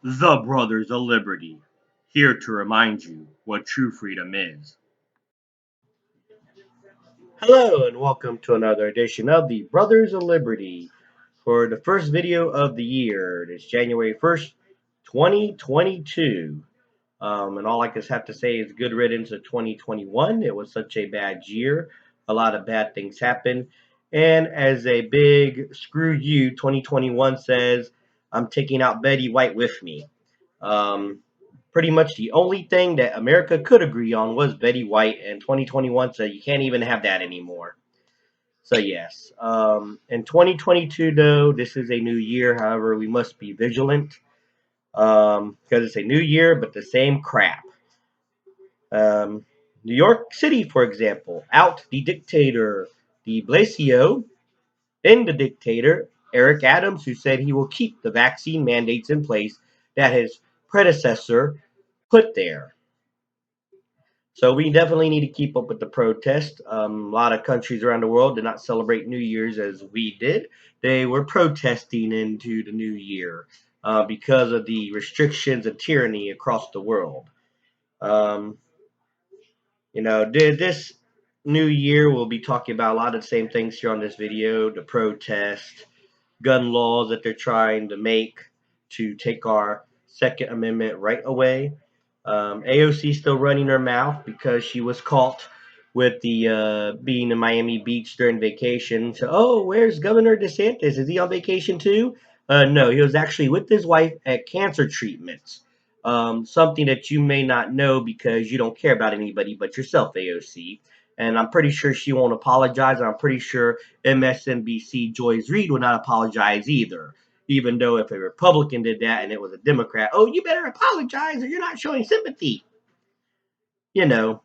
The Brothers of Liberty, here to remind you what true freedom is. Hello, and welcome to another edition of the Brothers of Liberty for the first video of the year. It is January 1st, 2022. And all I just have to say is good riddance to 2021. It was such a bad year. A lot of bad things happened. And as a big screw you, 2021 says, I'm taking out Betty White with me. Um, Pretty much the only thing that America could agree on was Betty White, and 2021 said you can't even have that anymore. So yes, in 2022 though, this is a new year. However, we must be vigilant because it's a new year, but the same crap. Um, New York City, for example, out the dictator, de Blasio, in the dictator, Eric Adams, who said he will keep the vaccine mandates in place that his predecessor put there. So we definitely need to keep up with the protest. A lot of countries around the world did not celebrate New Year's as we did. They were protesting into the new year because of the restrictions and tyranny across the world. Um, this new year we'll be talking about a lot of the same things here on this video: the protest, gun laws that they're trying to make to take our Second Amendment right away. AOC still running her mouth because she was caught with the being in Miami Beach during vacation. So, oh, where's Governor DeSantis? Is he on vacation too? No, he was actually with his wife at cancer treatments. Something that you may not know because you don't care about anybody but yourself, AOC. And I'm pretty sure she won't apologize. And I'm pretty sure MSNBC Joyce Reid would not apologize either. Even though if a Republican did that and it was a Democrat, oh, you better apologize or you're not showing sympathy. You know.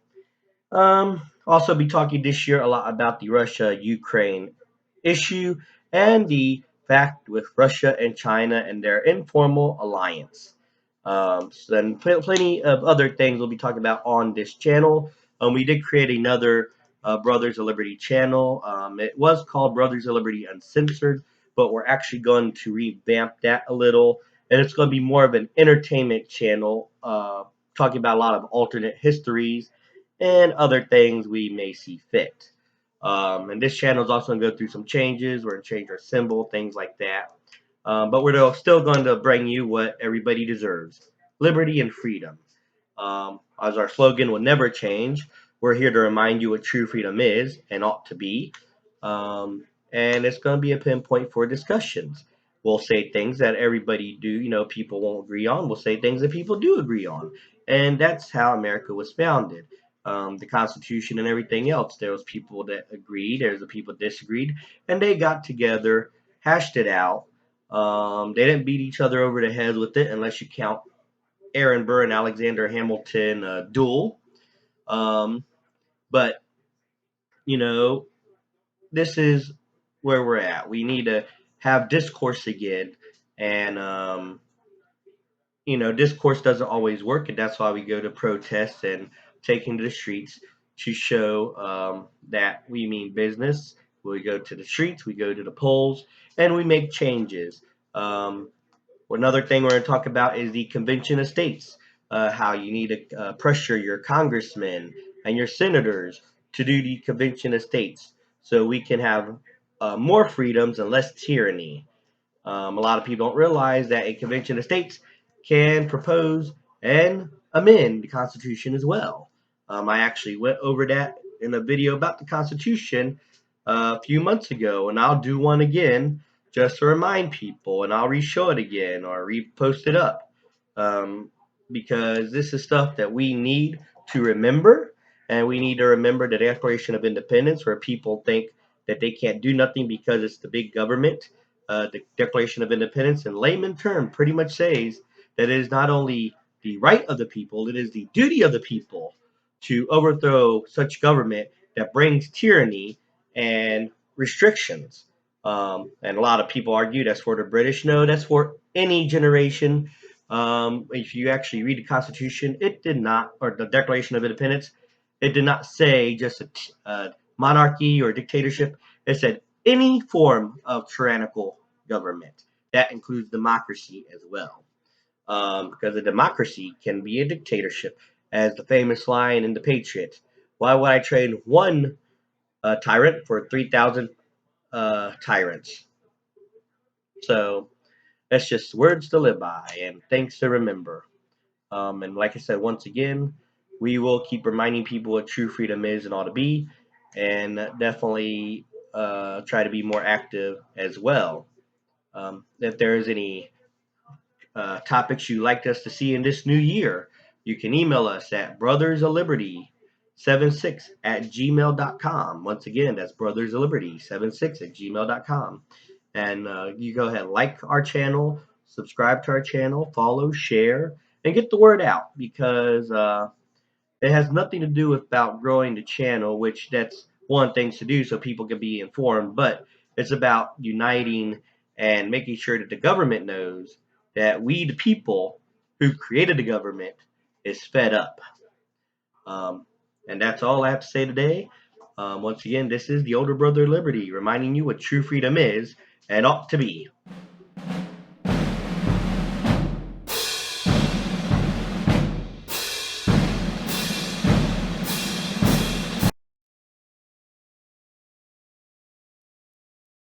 Also be talking this year a lot about the Russia-Ukraine issue and the fact with Russia and China and their informal alliance. So then plenty of other things we'll be talking about on this channel. We did create another Brothers of Liberty channel. It was called Brothers of Liberty Uncensored, but we're actually going to revamp that a little, and it's going to be more of an entertainment channel, talking about a lot of alternate histories and other things we may see fit. And this channel is also going to go through some changes. We're going to change our symbol, things like that. But we're still going to bring you what everybody deserves: liberty and freedom. As our slogan will never change, we're here to remind you what true freedom is and ought to be. And it's going to be a pinpoint for discussions. We'll say things that everybody people won't agree on. We'll say things that people do agree on. And that's how America was founded. The Constitution and everything else. There was people that agreed, there's the people that disagreed, and they got together, hashed it out. They didn't beat each other over the head with it, unless you count Aaron Burr and Alexander Hamilton duel. Um, but you know, this is where we're at. We need to have discourse again, and discourse doesn't always work, and that's why we go to protests and taking to the streets to show that we mean business. We go to the streets, we go to the polls, and we make changes. Um, Another thing we're going to talk about is the Convention of States, how you need to pressure your congressmen and your senators to do the Convention of States so we can have more freedoms and less tyranny. A lot of people don't realize that a Convention of States can propose and amend the Constitution as well. I actually went over that in a video about the Constitution a few months ago, and I'll do one again just to remind people, and I'll re-show it again or repost it up, um, because this is stuff that we need to remember, and we need to remember the Declaration of Independence, where people think that they can't do nothing because it's the big government. The Declaration of Independence, in layman term, pretty much says that it is not only the right of the people, it is the duty of the people to overthrow such government that brings tyranny and restrictions. And a lot of people argue that's for the British. No, that's for any generation. If you actually read the Constitution, it did not, or the Declaration of Independence, it did not say just a monarchy or dictatorship. It said any form of tyrannical government. That includes democracy as well. because a democracy can be a dictatorship, as the famous line in The Patriot. Why would I trade one tyrant for 3,000 tyrants? So that's just words to live by and things to remember. And like I said, once again, we will keep reminding people what true freedom is and ought to be, and definitely try to be more active as well. If there's any topics you'd like us to see in this new year, you can email us at brothersofliberty76@gmail.com. Once again, that's brothersofliberty76@gmail.com. And you go ahead and like our channel, subscribe to our channel, follow, share, and get the word out, because it has nothing to do about growing the channel, which that's one thing to do so people can be informed, but it's about uniting and making sure that the government knows that we, the people who created the government, is fed up. Um, and that's all I have to say today. Once again, this is the older brother Liberty reminding you what true freedom is and ought to be.